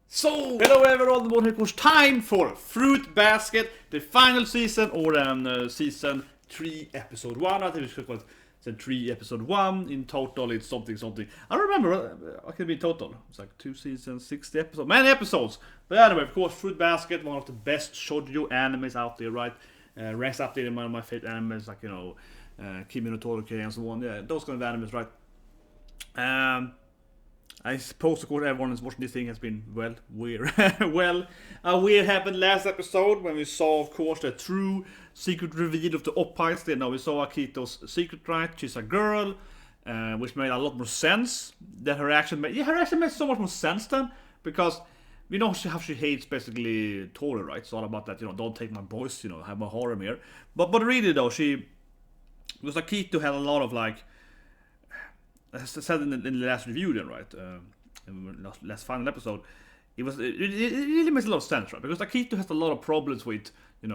So, hello everyone, it was time for Fruit Basket, the final season, or season 3, episode 1. I think we should call it season 3, episode 1. In total, it's something. I don't remember, what can it be total? It's like 2 seasons, 60 episodes, many episodes. But anyway, of course, Fruit Basket, one of the best shoujo animes out there, right? Ranks up there in one of my favorite animes, like, Kimi no Todoke and so on. Yeah, those kind of animes, right? I suppose, of course, everyone is watching this thing has been, weird. Weird happened last episode when we saw, of course, the true secret reveal of the Oppites. Then now we saw Akito's secret, right? She's a girl, which made a lot more sense. That her action made, her action made so much more sense then, because we know how she hates basically Tori, right? It's all about that, don't take my boys, have my harem here. But really though, because Akito had a lot of like, as I said in the last review then, right, in the last final episode, it really makes a lot of sense, right, because Akito has a lot of problems with,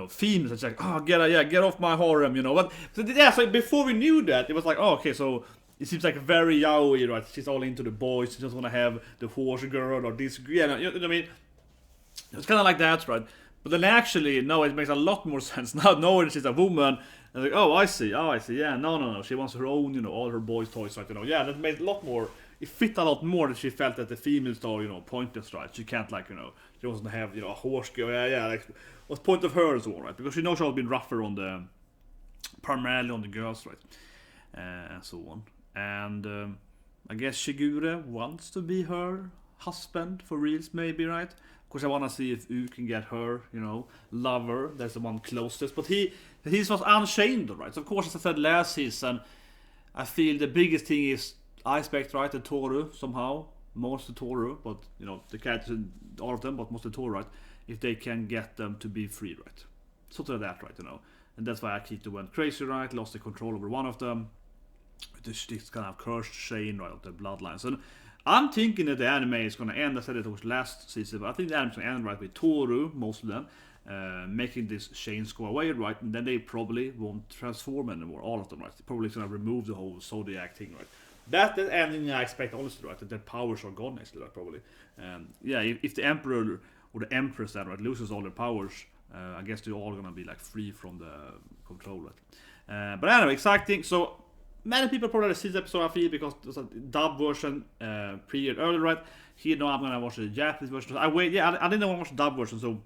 themes. It's like, oh, get off my harem, but, so before we knew that, it was like, oh, okay, so it seems like very yaoi, right, she's all into the boys, she just want to have the horse girl, or this, you know what I mean, it's kind of like that, right, but then actually, no, it makes a lot more sense now, knowing she's a woman. And like, I see, yeah, no, she wants her own, all her boys' toys, right, yeah, that made a lot more, it fit a lot more that she felt that the females are, pointless, right, she can't, like, she wants to have, a horse girl, yeah, like, what's the point of her and so on, right, because she knows she's been rougher on the, primarily on the girls, right, and so on, and, I guess Shigure wants to be her husband for reals, maybe, right? Of course, I want to see if U can get her, lover. That's the one closest. But he's was unchained, right? So of course, as I said last season, I feel the biggest thing is I expect, right, the Toru somehow, most of Toru, but the characters, all of them, but most of Toru, right? If they can get them to be free, right? Sort of that, right? And that's why Akito went crazy, right? Lost the control over one of them. This kind of cursed chain, right, of the bloodlines. And I'm thinking that the anime is going to end, I said it was last season, but I think the anime is going to end right with Toru, most of them, making this chains go away, right, and then they probably won't transform anymore, all of them, right, they're probably going to remove the whole Zodiac thing, right, that's the ending I expect, honestly, right, that their powers are gone next, right, probably, yeah, if the Emperor or the Empress, that, right, loses all their powers, I guess they're all going to be, like, free from the control, right, but anyway, exciting, so many people probably see this episode, I feel, because there's a dub version preair earlier, right? Here, no, I'm gonna watch the Japanese version. I didn't want to watch the dub version, so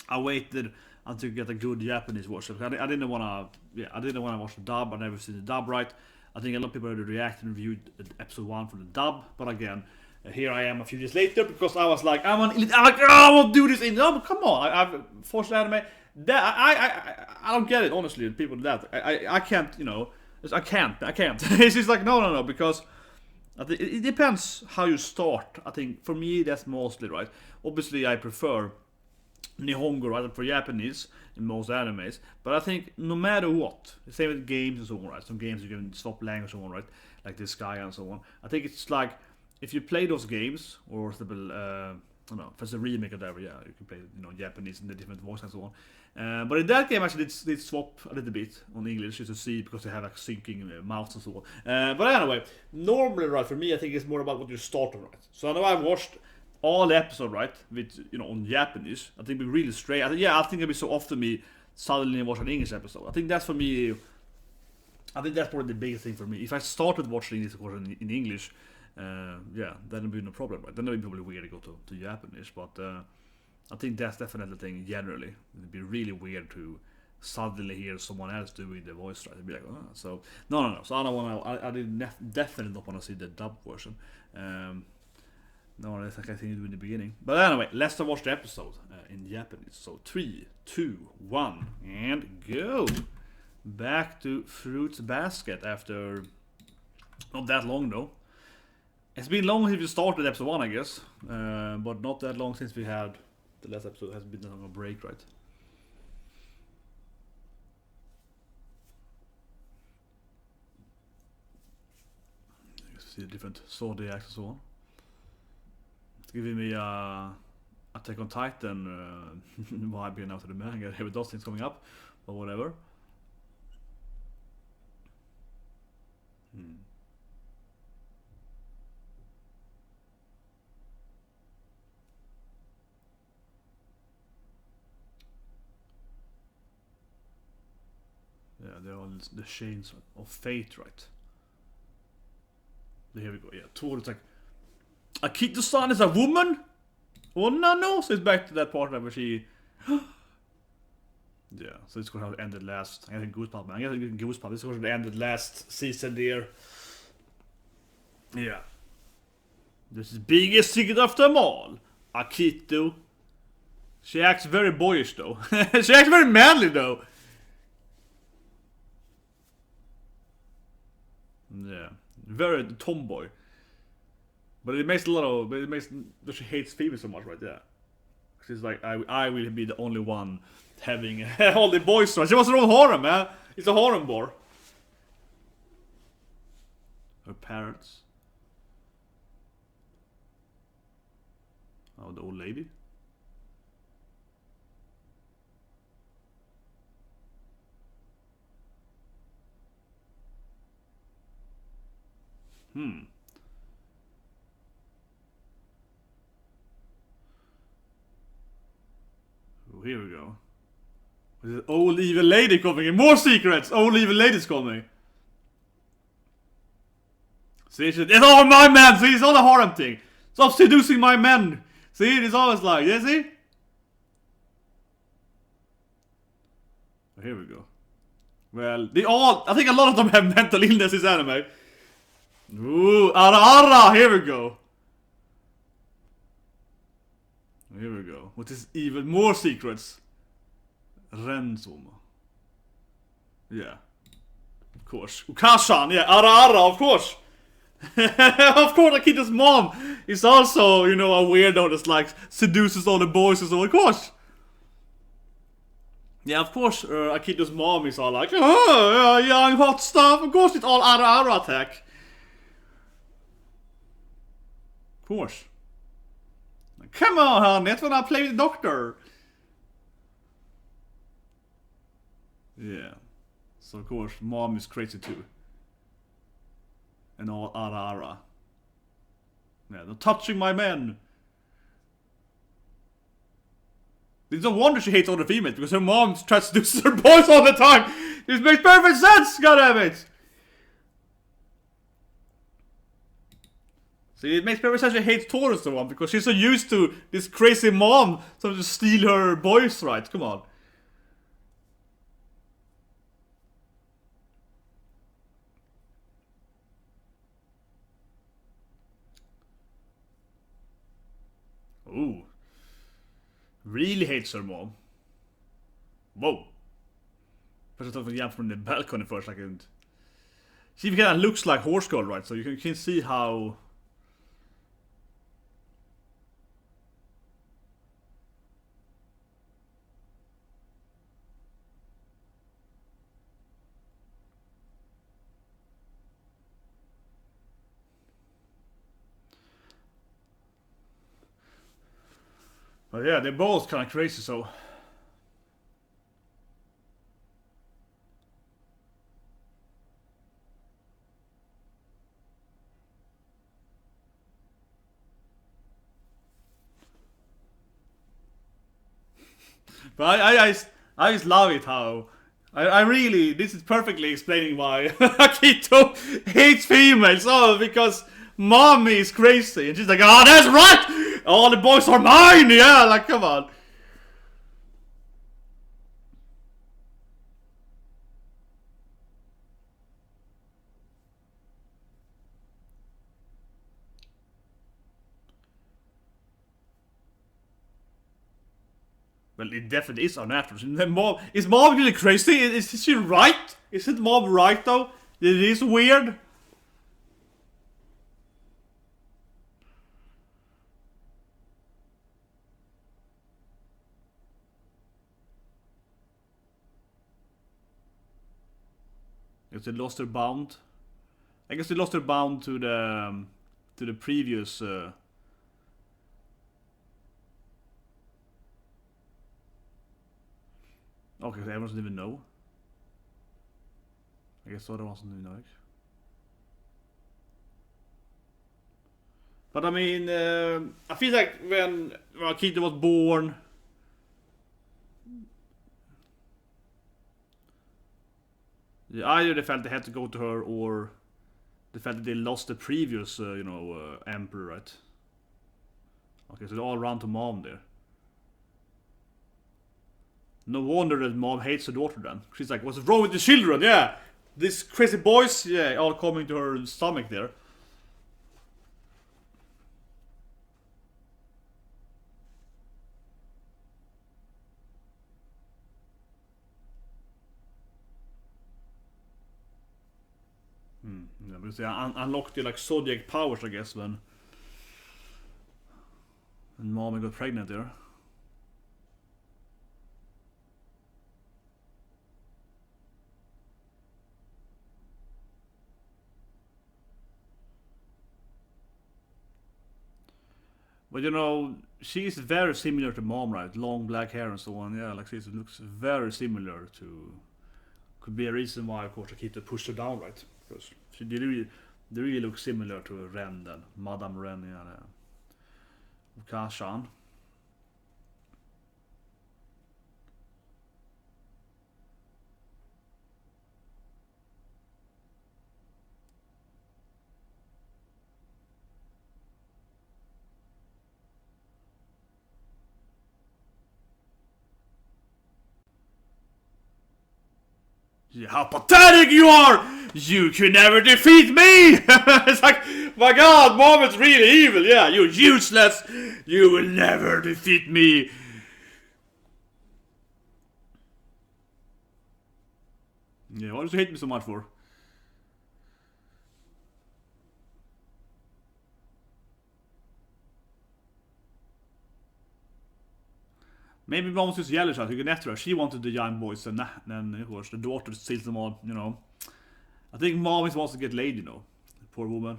I waited until I get a good Japanese version. I didn't want to watch the dub. I never seen the dub, right? I think a lot of people already reacted and reviewed episode 1 for the dub, but again, here I am a few years later because I was like, I won't do this. No, but come on, I've forced anime. That I don't get it, honestly. People do that. I can't, I can't. It's just like no, because I think it depends how you start. I think for me that's mostly right. Obviously, I prefer Nihongo rather for Japanese in most animes, but I think no matter what, the same with games and so on, right? Some games you can swap language and so on, right? Like this guy and so on. I think it's like if you play those games, or I don't know, if it's a remake or whatever, yeah, you can play Japanese in the different voices and so on. But in that game, actually, they swap a little bit on English just to see, because they have like syncing mouths and so on. But anyway, normally, right, for me, I think it's more about what you start on, right? So I know I've watched all the episodes, right, with on Japanese. I think it'd be really straight. I think it'd be so often me suddenly watch an English episode. I think that's for me. I think that's probably the biggest thing for me. If I started watching this, of course, in English, then it'd be no problem, right? Then it'd be probably weird to go to Japanese, but I think that's definitely the thing. Generally, it'd be really weird to suddenly hear someone else doing the voice, right? It'd be like, oh, so no. So I don't want to. I definitely don't want to see the dub version. No, that's like I think it in the beginning. But anyway, let's watch the episode in Japanese. So 3, 2, 1, and go. Back to Fruit Basket after not that long though. It's been long since we started episode 1, I guess, but not that long since we had the last episode. Has been on a break, right? You see the different zodiacs and so on. It's giving me Attack on Titan vibe here now to the manga. Here with those things coming up, but whatever. they're all the chains of fate, right? Here we go. Yeah, Toru's like, Akito-san is a woman? Oh no, so it's back to that part where she... Yeah, so it's gonna have ended last... I think Goosebumps, man. I guess Goosebumps. It's gonna have ended last season there. Yeah. This is biggest secret of them all. Akito. She acts very boyish though. She acts very manly though. Yeah. Very tomboy. But it makes a lot of... But it makes... That she hates females so much right there. She's like, I will be the only one having all the boys. She was her own harem, man. It's a harem bar. Her parents. Oh, the old lady. Oh, here we go. There's an old evil lady coming in. More secrets! Old evil lady's coming. See, it's all my men! See, it's all a harem thing. Stop seducing my men! See, it's always like, yeah, see? Oh, here we go. Well, I think a lot of them have mental illness in this anime. Ooh, ARA ARA! Here we go. Here we go. What is even more secrets? Ren Sohma. Yeah. Of course. Ukashan, yeah. ARA ARA, of course. Of course, Akito's mom is also, you know, a weirdo that's like seduces all the boys and so, of course. Yeah, of course, Akito's mom is all like, oh, young hot stuff. Of course, it's all ARA ARA attack. Of course. Come on, honey, that's when I play with the doctor. Yeah. So, of course, mom is crazy too. And all ARA ARA. Yeah, they're touching my men. It's no wonder she hates all the females, because her mom tries to do her boys all the time. This makes perfect sense, goddammit! See, it makes perfect sense she hates Toru so much, because she's so used to this crazy mom trying to steal her boys' rights. Come on. Ooh. Really hates her mom. Whoa. First I thought yeah, from the balcony for a second. She kind of looks like Horse Girl, right? So you can see how... But yeah, they're both kind of crazy, so... But I just love it how... I really... This is perfectly explaining why Akito hates females. Oh, because mommy is crazy. And she's like, oh, that's right! All the boys are mine! Yeah, like, come on. Well, it definitely is unnatural. Is mom really crazy? Is she right? Isn't mom right, though? It is weird. Because they lost their bound. I guess they lost their bound to the previous. Okay, so everyone doesn't even know. I guess the other ones didn't know. But I mean, I feel like when Akito was born. Either they felt they had to go to her, or they felt that they lost the previous, emperor, right? Okay, so they all run to mom there. No wonder that mom hates her daughter then. She's like, what's wrong with the children? Yeah, these crazy boys, yeah, all coming to her stomach there. Yeah, because they unlocked the like zodiac powers, I guess, when mommy got pregnant there. But she's very similar to mom, right? Long black hair and so on. Yeah, like she looks very similar to. Could be a reason why, of course, Akito pushed her down, right? Because they really look similar to Ren then. Madame Ren, yeah. Kashan. Yeah, how pathetic you are! You can never defeat me! It's like, my god, mom is really evil, yeah, you're useless! You will never defeat me! Yeah, what does you hate me so much for? Maybe mom was just jealous at her, after her. She wanted the young boys, and then of course the daughter steals them all. I think mom always wants to get laid. Poor woman.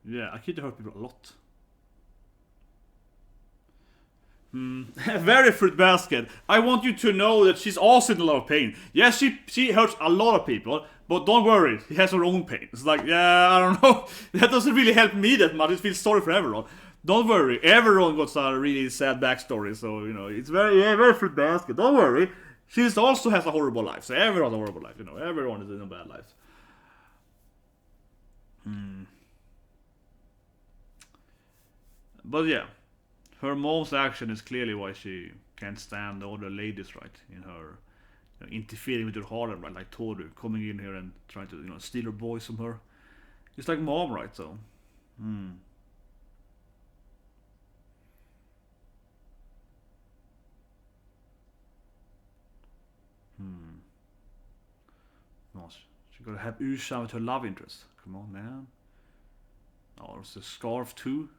Yeah, Akito hurt people a lot. Very fruit basket. I want you to know that she's also in a lot of pain. Yes, she hurts a lot of people, but don't worry, she has her own pain. It's like, yeah, I don't know. That doesn't really help me that much. It feels sorry for everyone. Don't worry, everyone got a really sad backstory, so it's very fruit basket. Don't worry. She also has a horrible life. So everyone has a horrible life, everyone is in a bad life. But yeah. Her mom's action is clearly why she can't stand all the ladies, right? In her interfering with her harem, right? Like Toru coming in here and trying to steal her boys from her. Just like mom, right? So, no, she gotta have Usha with her love interest. Come on, man. Oh, there's a scarf too.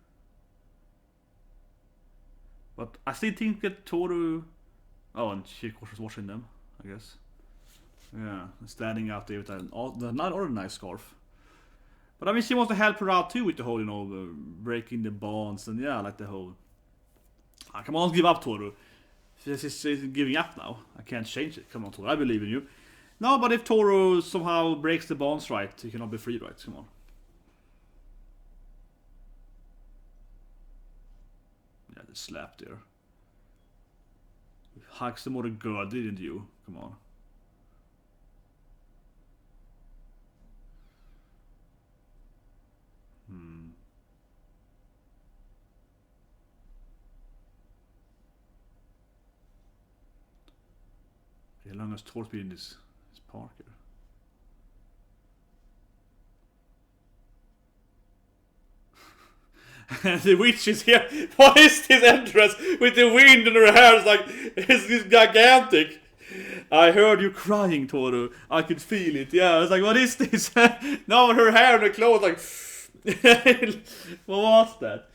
But I still think that Toru. Oh, and she of course was watching them, I guess. Yeah, standing out there with another nice scarf. But I mean, she wants to help her out too with the whole, breaking the bonds and yeah, like the whole. Come on, give up, Toru. She's giving up now. I can't change it. Come on, Toru, I believe in you. No, but if Toru somehow breaks the bonds, right, he cannot be free, right? Come on. Yeah, the slap there. Hugs the more girl, didn't you? Come on. Okay, how long has Toru been in this park here? The witch is here. What is this entrance with the wind in her hair? It's this gigantic. I heard you crying, Toru. I could feel it. Yeah, I was like, what is this? No, her hair and her clothes, like. What was that?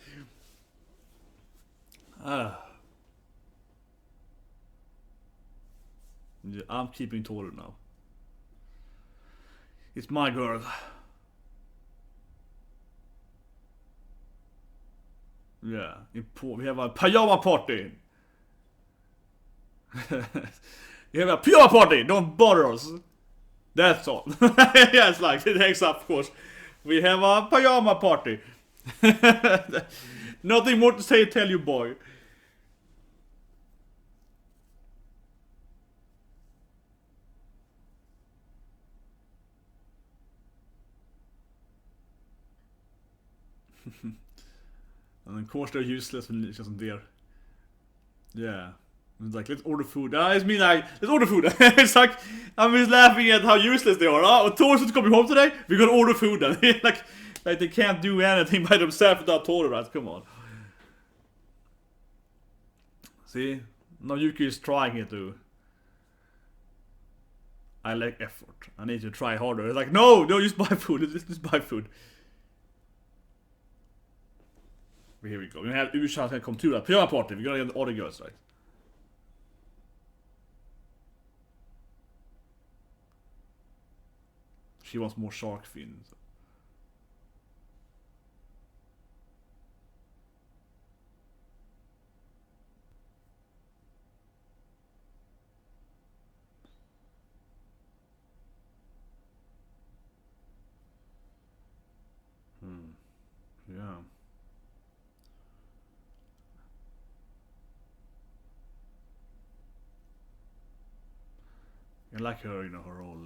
Yeah, I'm keeping Toru now. It's my girl. Yeah, we have a pajama party. You have a pure party, don't bother us. That's all. Yes, like, it takes up, of course. We have a pajama party. Nothing more to say, tell you, boy. And of course they're useless when it's just there. Yeah. It's like, let's order food. It's me like, let's order food. It's like, I'm just laughing at how useless they are. Oh, Tor's coming home today? We're gonna order food then. like they can't do anything by themselves without Tor, right? Come on. See? Now Yuki is trying it too. I like effort. I need to try harder. It's like, no, just buy food. Just buy food. Here we go. We have Ushan gonna come to that pyjama party. We're gonna get all the girls, right? She wants more shark fins. Yeah. I like her, her whole,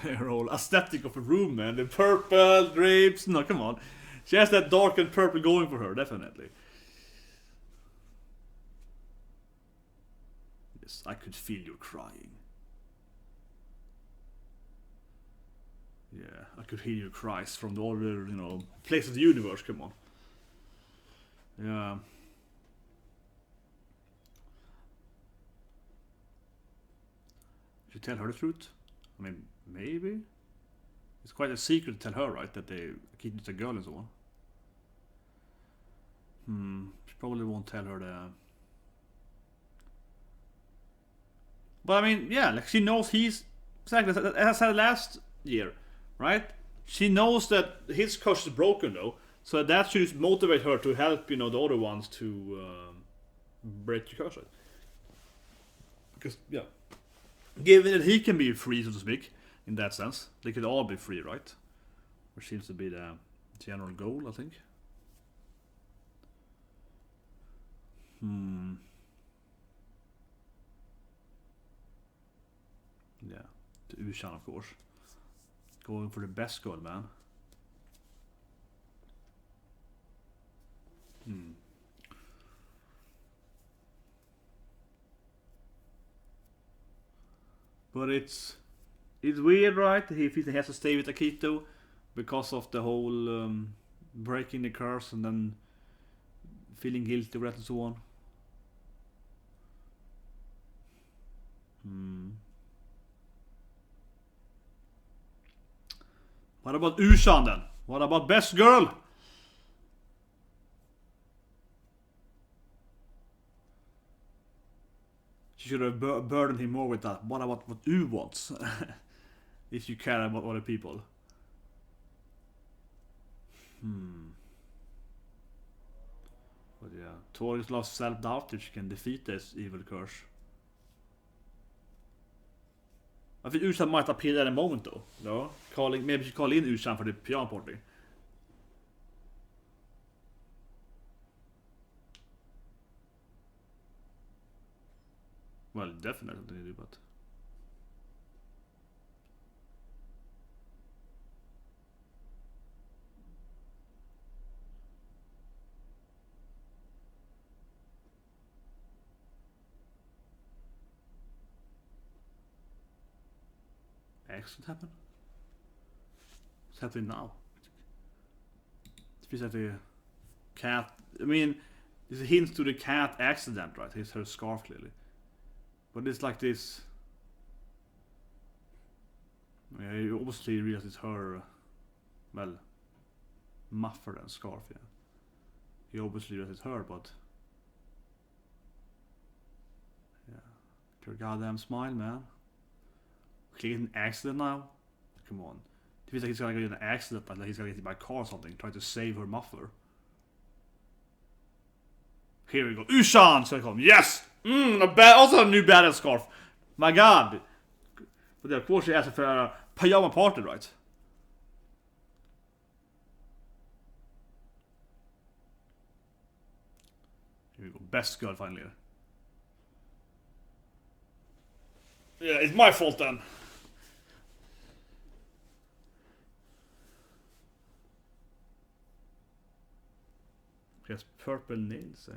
her whole aesthetic of a room, man. The purple drapes. No, come on. She has that dark and purple going for her, definitely. Yes, I could feel you crying. Yeah, I could hear your cries from the other, place of the universe. Come on. Yeah. Should tell her the truth? I mean, maybe? It's quite a secret to tell her, right? That they kidnapped a girl and so on. She probably won't tell her that. But I mean, yeah, like she knows he's exactly as I said last year, right? She knows that his curse is broken though, so that should motivate her to help, the other ones to break the curse. Because yeah, given that he can be free, so to speak, in that sense, they could all be free, right? Which seems to be the general goal, I think. Yeah, to Ushan, of course. Going for the best girl, man. But it's weird, right? He feels he has to stay with Akito because of the whole breaking the curse and then feeling guilty over that and so on. What about Ushan then? What about best girl? She should have burdened him more with that. What about what you wants? If you care about other people. But yeah, Tori's lost self-doubt that she can defeat this evil curse. I think Ushan might appear at a moment though. No? Maybe she call in Ushan for the pyjama party. Well, definitely they do, but accident happen? What's happening now? It feels like the cat. I mean, there's a hint to the cat accident, right? It's her scarf clearly. But it's like this. Yeah, you obviously realize it's her. Well, muffler and scarf, yeah. You obviously realize it's her, but. Yeah. Your goddamn smile, man. Click an accident now? Come on. It feels like he's gonna get in an accident, like he's gonna get hit by a car or something, trying to save her muffler. Here we go. Ushan! So I call him. Yes! Also a new badass scarf. My god. But of course she asked for a pajama party, right? Here we go. Best girl finally. Yeah, it's my fault then. She has purple nails.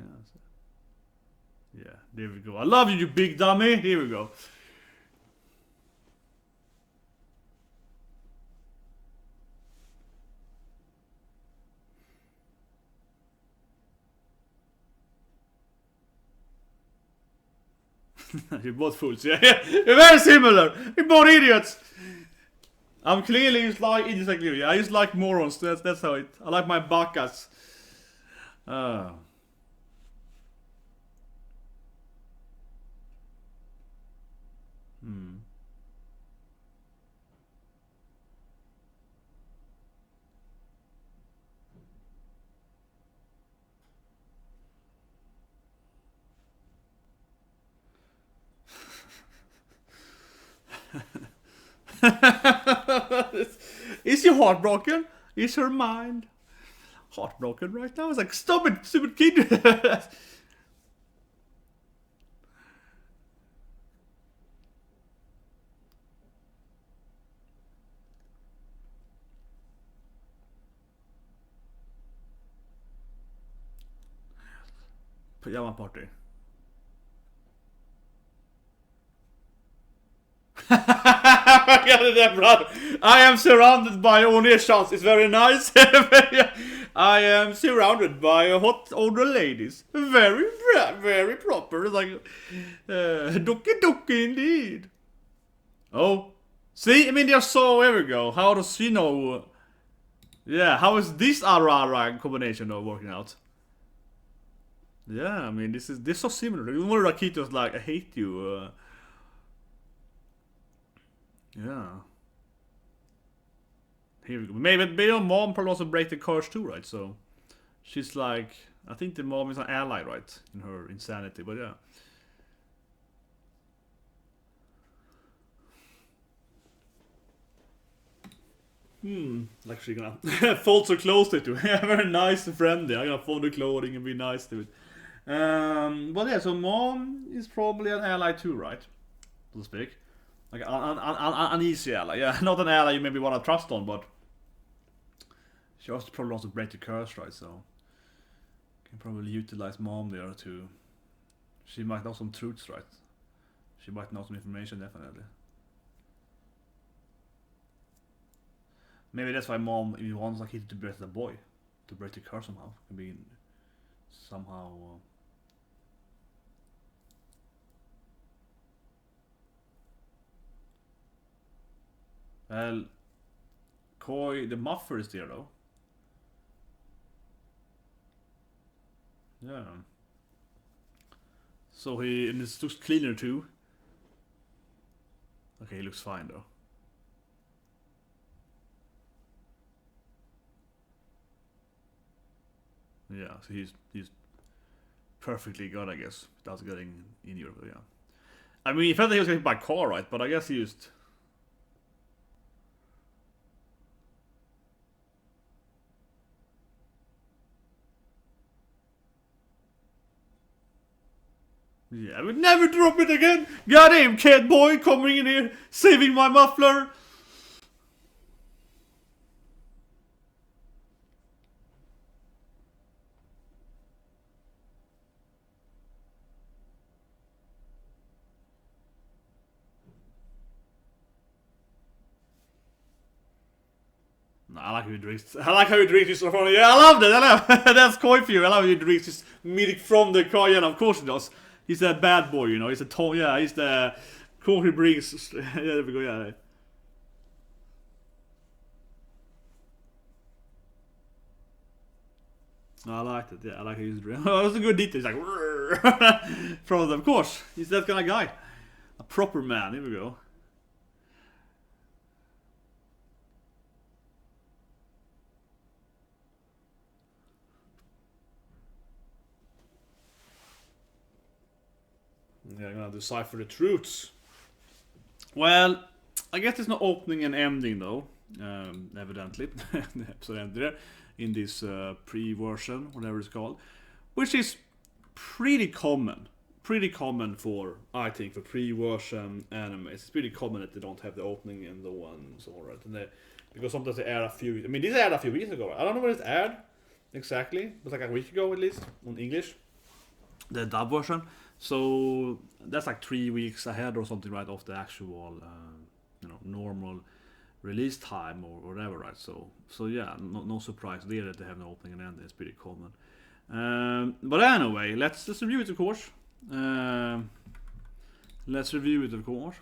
Yeah, there we go. I love you, you big dummy. Here we go. You're both fools. Yeah, you're very similar. You're both idiots. I'm clearly just like idiots like you. Yeah, I just like morons. That's how it. I like my backas. Is she heartbroken? Is her mind heartbroken right now? It's like, stop it, stupid kid. Pajama party. I am surrounded by Oneshans. It's very nice. I am surrounded by hot older ladies. Very, very proper. Like, dookie indeed. Oh, see, I mean, they're so. Here we go. How does she know? Yeah, how is this ARA ARA combination though working out? Yeah, I mean, this is so similar. Even when Akito's like, I hate you. Yeah. Here we go. Maybe your mom probably also break the curse too, right? So she's like, I think the mom is an ally, right? In her insanity, but yeah. Like she's gonna fold so closely to it. Very nice and friendly. I'm gonna fold the clothing and be nice to it. But yeah, so mom is probably an ally too, right? So to speak. Like an easy ally, yeah, not an ally you maybe want to trust on, but she also probably wants to break the curse, right? So can probably utilize mom there to. She might know some truths, right? She might know some information, definitely. Maybe that's why mom even wants like to break the boy, to break the curse somehow. Can be somehow. Well, Koi, the muffer is there though. Yeah. So and it looks cleaner too. Okay, he looks fine though. Yeah, so he's perfectly good, I guess, without getting in Europe. Yeah. I mean, he felt that he was getting hit by a car, right? But I guess he used. Yeah, I would never drop it again. Got him, cat boy, coming in here, saving my muffler. I like how he drinks. I like how he drinks his phone. Yeah, I love that. I love that's Koi for you. I love how he drinks his milk from the car. Yeah, of course he does. He's a bad boy, you know. He's a tall. Yeah, he's the cool. He brings. Yeah, there we go. Yeah. I liked it. Yeah, I like how he's drinking. Oh, that's a good detail. He's like from them. Of course, he's that kind of guy. A proper man. Here we go. I'm gonna decipher the truths. Well, I guess there's no opening and ending though. Evidently, the episode ended there in this pre-version, whatever it's called, which is pretty common. Pretty common for, I think, for pre-version animes. It's pretty common that they don't have the opening and the ones, alright. And because sometimes they air a few. I mean, this aired a few weeks ago. I don't know when it aired exactly, but like a week ago at least on English, the dub version. So that's like 3 weeks ahead or something, right, of the actual, normal release time or whatever, right? So yeah, no surprise there that they have no opening and end. It's pretty common. But anyway, let's review it, of course. Let's review it, of course.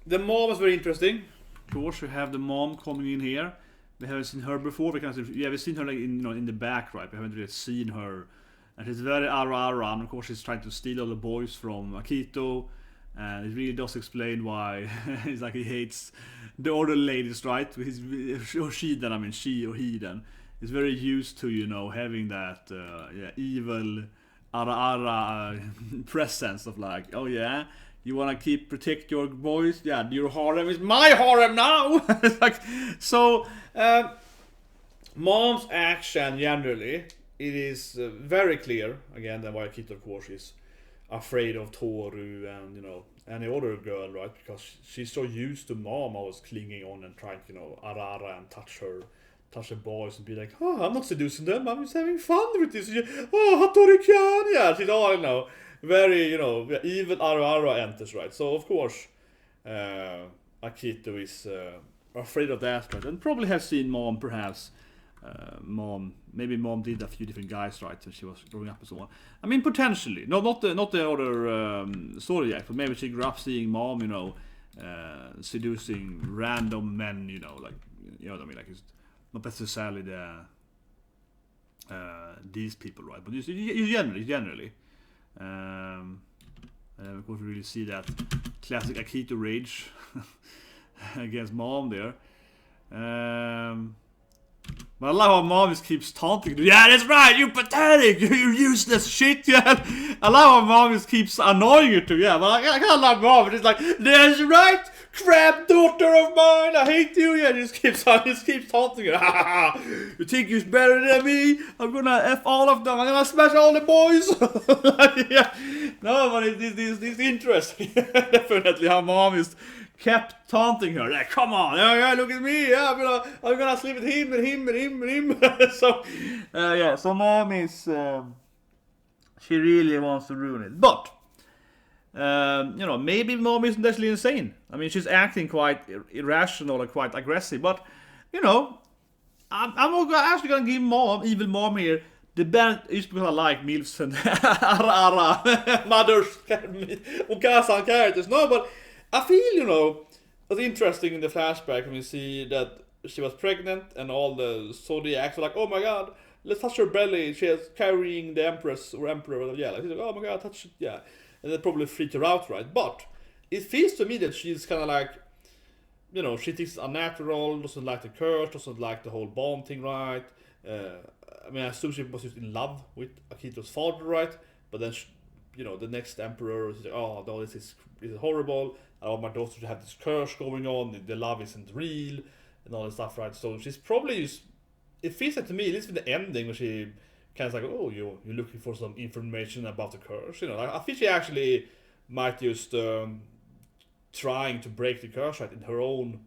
The mom is very interesting. Of course, we have the mom coming in here. We haven't seen her before. We haven't seen her like in the back, right? We haven't really seen her. And she's very ARA ARA, and of course she's trying to steal all the boys from Akito. And it really does explain why it's like he hates the older ladies, right? She or he then is very used to, having that evil ARA ARA presence of like, oh yeah, you wanna protect your boys? Yeah, your harem is my harem now. It's like, so mom's action generally, it is very clear again that why Akito, of course, is afraid of Toru and any other girl, right? Because she's so used to mom always clinging on and trying to ARA ARA and touch the boys and be like, oh, I'm not seducing them, I'm just having fun with this. Oh, Hattori-chan, yeah, she's all very evil ARA ARA enters, right? So of course Akito is afraid of that, right? And probably has seen mom, perhaps. Maybe mom did a few different guys, right, when she was growing up and so on. I mean, potentially, not the other story yet, but maybe she grew up seeing mom, seducing random men, like, what I mean, like, it's not necessarily these people, right? But you generally, of course, we really see that classic Akito rage against mom there. But I love how mom just keeps taunting. Yeah, that's right, you pathetic, you useless shit, yeah. I love how mom just keeps annoying you too, yeah. But I kind of love mom, it's like, that's right, crap daughter of mine, I hate you, yeah. Just keeps taunting you. You think you're better than me? I'm gonna F all of them, I'm gonna smash all the boys. Yeah. No, but it's interesting. Definitely how mom is kept taunting her, like, come on, yeah, look at me, yeah, I'm gonna sleep with him and him. So so mom is she really wants to ruin it, but maybe mom isn't actually insane. I mean, she's acting quite irrational and quite aggressive, but I'm actually gonna give evil mom here the band is because I like MILFs and ARA ARA mothers Okasa characters. No, but I feel, it's interesting in the flashback when we see that she was pregnant and all the zodiacs were like, oh my god, let's touch her belly, she is carrying the empress or emperor, yeah, like, she's like, oh my god, touch it, yeah. And that probably freaked her out, right? But it feels to me that she's kind of like, she thinks it's unnatural, doesn't like the curse, doesn't like the whole bomb thing, right? I mean, I assume she was just in love with Akito's father, right? But then, the next emperor is like, oh, no, this is horrible. I want my daughter to have this curse going on. The love isn't real and all that stuff, right? So she's probably it feels like to me, at least with the ending, where she kind of like, oh, you're looking for some information about the curse. I feel she actually might just trying to break the curse, right, in her own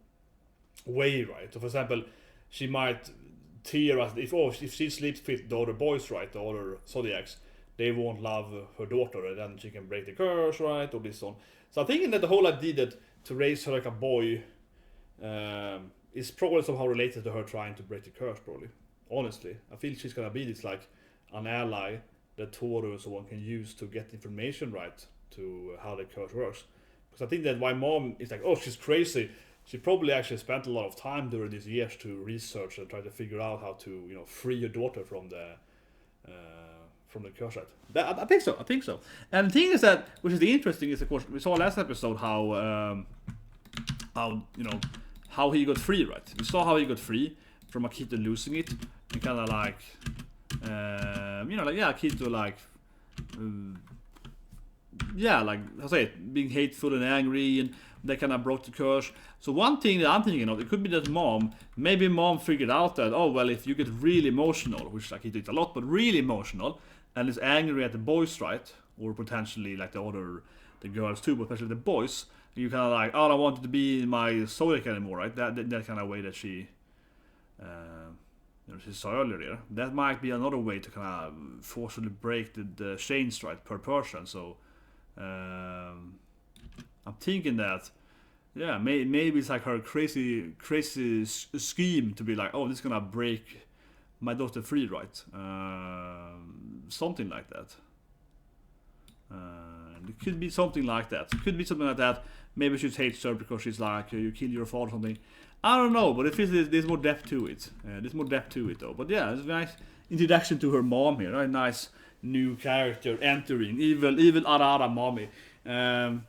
way, right? So, for example, she might tear us if she sleeps with the other boys, right, the other zodiacs, they won't love her daughter, and then she can break the curse, right, or this on. So I'm thinking that the whole idea that to raise her like a boy is probably somehow related to her trying to break the curse, probably. Honestly, I feel she's gonna be this like an ally that Toru and so on can use to get information right to how the curse works. Because I think that why mom is like, oh, she's crazy. She probably actually spent a lot of time during these years to research and try to figure out how to, free her daughter from the curse, right? I think so. And the thing is that, which is the interesting, is of course we saw last episode how he got free, right? We saw how he got free from Akito losing it, and kind of like, Akito like yeah, like I say, being hateful and angry, and they kind of broke the curse. So one thing that I'm thinking of, it could be that maybe mom figured out that, oh well, if you get really emotional, which like he did a lot, but really emotional, and is angry at the boys, right, or potentially like the girls too, but especially the boys, you kind of like, oh, I don't want you to be in my zodiac anymore, right? That kind of way that she she saw earlier. That might be another way to kind of forcefully break the chains, right, per person. So I'm thinking that, yeah, maybe it's like her crazy scheme to be like, oh, this is gonna break my daughter free, right? Something like that. It could be something like that. It could be something like that. Maybe she hates her because she's like, you killed your father or something. I don't know, but it feels there's more depth to it. There's more depth to it though. But yeah, it's a nice introduction to her mom here. A nice new character entering. Evil ARA ARA mommy. But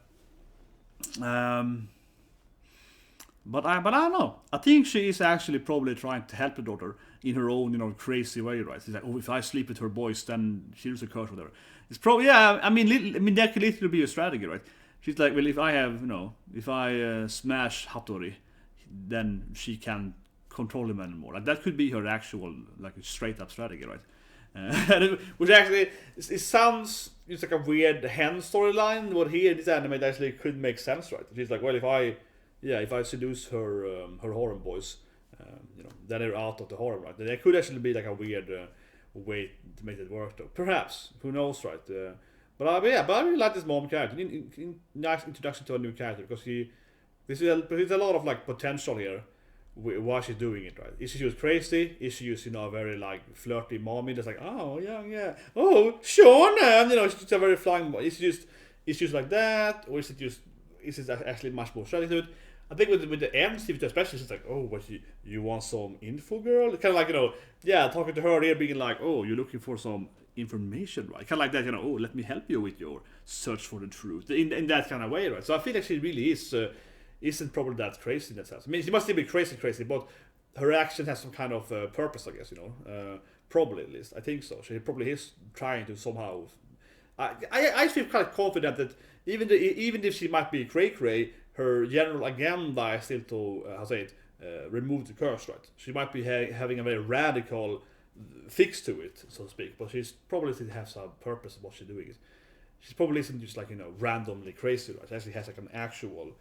I don't know. I think she is actually probably trying to help her daughter in her own, crazy way, right? She's like, oh, if I sleep with her boys, then she'll a curse, whatever. It's probably, yeah. I mean, that could literally be a strategy, right? She's like, well, if I have, if I smash Hattori, then she can control him anymore. Like, that could be her actual, like, straight up strategy, right? Which actually, it sounds, it's like a weird hen storyline. What here, this anime actually could make sense, right? She's like, well, if I seduce her harem boys, then they're out of the harem, right? Then it could actually be like a weird way to make it work, though. Perhaps, who knows, right? But I really like this mom character. Nice introduction to a new character, because there's a lot of like potential here. Why she's doing it, right? Is she just crazy? Is she just a very like flirty mommy that's like, oh yeah, oh Sean, and she's just a very flying. Is she just like that, or is it actually much more strategy to it? I think with the end, especially, it's like, oh, what you want some info, girl? Kind of like, talking to her here, being like, oh, you're looking for some information, right? Kind of like that, oh, let me help you with your search for the truth, in that kind of way, right? So I feel like she really isn't probably that crazy in that sense. I mean, she must still be crazy, but her action has some kind of purpose, I guess, probably, at least. I think so. She probably is trying to somehow. I feel kind of confident that even if she might be cray, her general agenda is still to remove the curse, right? She might be having a very radical fix to it, so to speak, but she's probably still has a purpose of what she's doing. She probably isn't just like randomly crazy, right? She actually has like an actual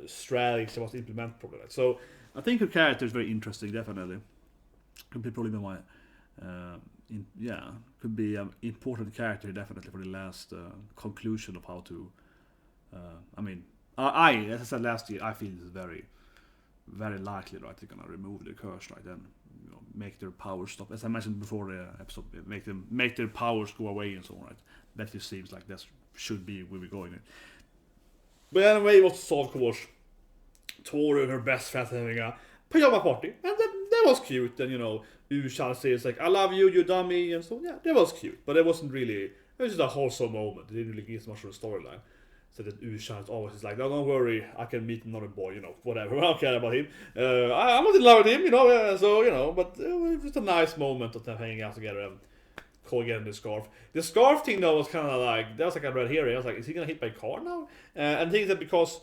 strategy she wants to implement, probably. Right? So I think her character is very interesting, definitely. Could be probably my could be an important character definitely for the last conclusion of how to. As I said last year, I feel it's very, very likely, right? They're gonna remove the curse, right? And make their powers stop. As I mentioned before the episode, make their powers go away and so on, right? That just seems like that should be where we're going. But anyway, it was so, of course, Tori and her best friend having a pajama party, and that was cute. And Ushan says like, "I love you, you dummy," and so yeah, that was cute. But it wasn't really. It was just a wholesome moment. It didn't really give much of a storyline. So that Ushan always is like, "No, don't worry, I can meet another boy, whatever. I don't care about him. I'm not in love with him, so But it was a nice moment of them hanging out together and getting the scarf. The scarf thing though was kind of like, that was like a red herring. I was like, is he gonna hit by a car now? And things that, because,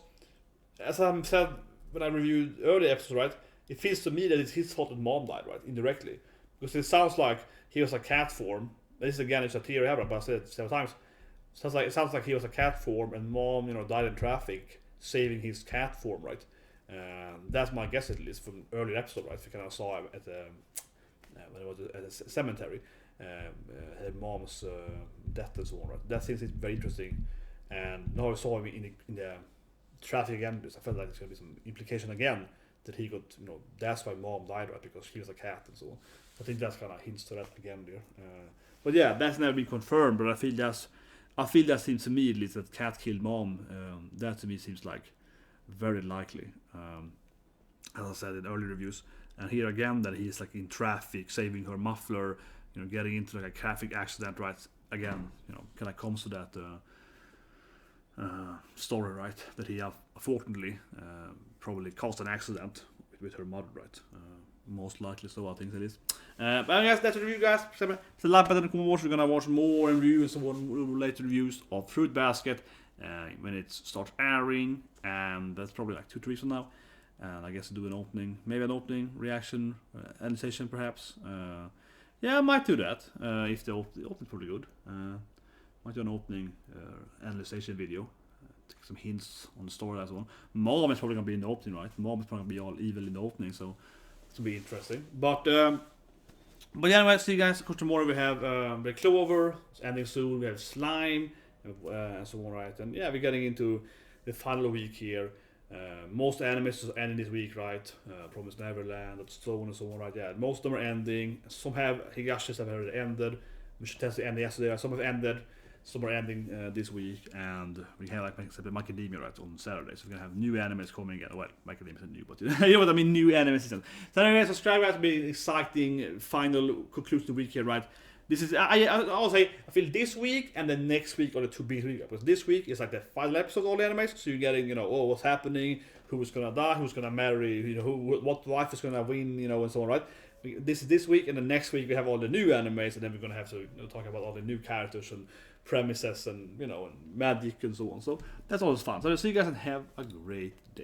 as I said when I reviewed earlier episodes, right, it feels to me that it's his fault that mom died, right, indirectly, because it sounds like he was a cat form. This again is a theory, but I said it several times. It sounds like he was a cat form, and mom, died in traffic, saving his cat form, right? That's my guess, at least from earlier episode, right? We kind of saw him at the when it was at the cemetery. Her mom's death and so on, right? That seems very interesting. And now I saw him in the traffic again. I felt like there's gonna be some implication again that he got, that's why mom died, right? Because she was a cat and so on. I think that's kind of hints to that again there. But yeah, that's never been confirmed. But I feel that seems to me, at least, that cat killed mom. That to me seems like very likely. As I said in early reviews, and here again that he's like in traffic, saving her muffler. Getting into like a traffic accident, right? Again, kind of comes to that story, right? That he unfortunately probably caused an accident with her mother, right? Most likely so, I think it is. But I guess that's a review, guys. So like button in the watch. We're gonna watch more reviews and related reviews of Fruit Basket when it starts airing, and that's probably like 2-3 weeks from now. And I guess do an opening, maybe an opening reaction, analyzation perhaps. Yeah, I might do that if the opening's pretty good. Might do an opening analyzation video. Take some hints on the story as well. Mom is probably gonna be in the opening, right? Mom is probably gonna be all evil in the opening, so it's gonna be interesting. But yeah, anyway, see you guys. Of course, tomorrow we have the Clover, it's ending soon. We have Slime, and so on, right? And yeah, we're getting into the final week here. Most animes are ending this week, right? Promised Neverland, so on and so on, right? Yeah, most of them are ending. Some have Higashis have already ended. We should test the end yesterday. Some have ended. Some are ending this week, and we have like Macadamia right on Saturday. So we're gonna have new animes coming again. Well, Macadamia isn't new, but you know what I mean. New anime season. So anyway, subscribe guys to be an exciting final conclusion week here, right? This is I'll say I feel this week and then next week are the two big weeks, because this week is like the final episode of all the animes, so you're getting, you know, oh, what's happening, who's gonna die, who's gonna marry, you know, what wife is gonna win, you know, and so on, right? This is this week, and then next week we have all the new animes, and then we're gonna have to, you know, talk about all the new characters and premises and, you know, and magic and so on. So that's always fun. So I'll see you guys and have a great day.